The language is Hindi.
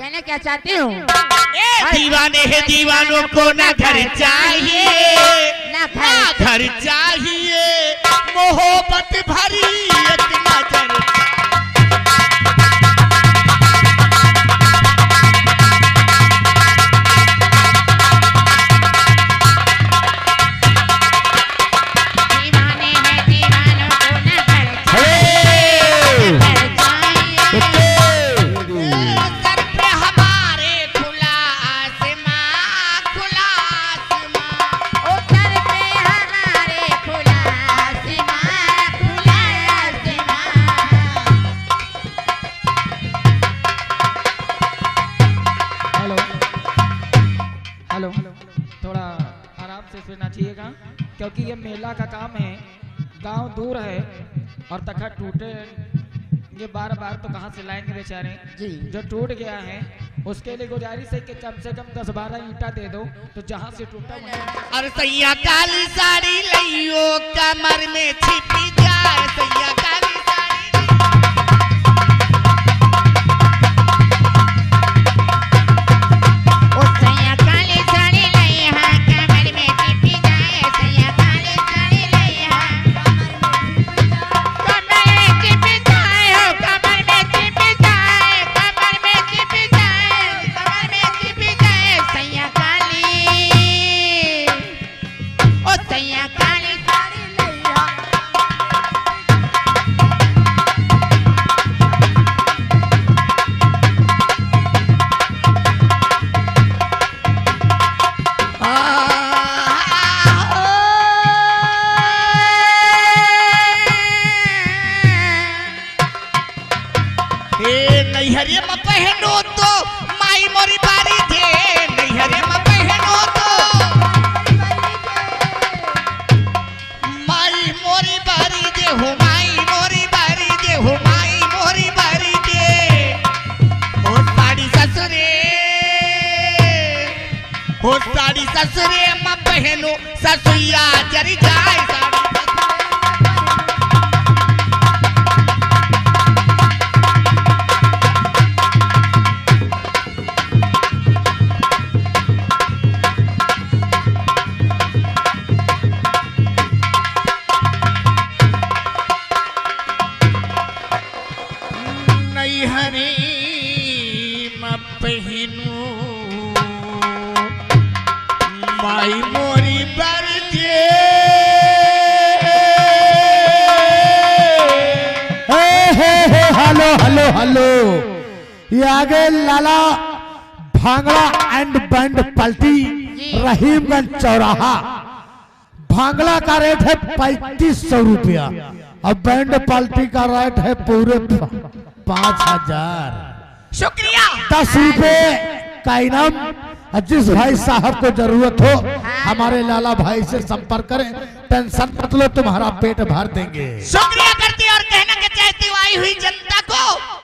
कहना क्या चाहती हूँ? दीवाने हैं दीवानों को ना घर चाहिए ना घर चाहिए, मोहब्बत भरी एक नजर। थोड़ा आराम से सुनना चाहिएगा क्योंकि ये मेला का काम है, गांव दूर है और तखा टूटे ये बार बार तो कहाँ से लाएंगे बेचारे जी। जो टूट गया है उसके लिए गुजारिश है कि कम से कम 10-12 ईंटा दे दो तो जहाँ से टूटा और सैया काली साड़ी लियो कमर में छिपी जाए, सैया काली नैहरे में पहनो तो माई मोरी बारी दे, नैहरे में पहनो तो माई मोरी बारी दे हो, माई मोरी बारी दे हो, माई मोरी बारी दे हो। साड़ी ससुरे हो, साड़ी ससुरे में पहनो ससुया जरी जाए। नैहरे में पहनू माई मोरी बरजे। हेलो हेलो हेलो, ये आगे लाला भांगड़ा एंड बैंड पलटी रहीमगंज चौराहा। भांगड़ा का रेट है 3500 रुपया और बैंड पाल्टी का रेट है पूरे 5000। शुक्रिया। 10 रुपए का इनाम। जिस भाई साहब को जरूरत हो हमारे लाला भाई से संपर्क करें, टेंशन मत लो, तुम्हारा पेट भर देंगे। शुक्रिया करती और कहना के चाहती आई हुई जनता को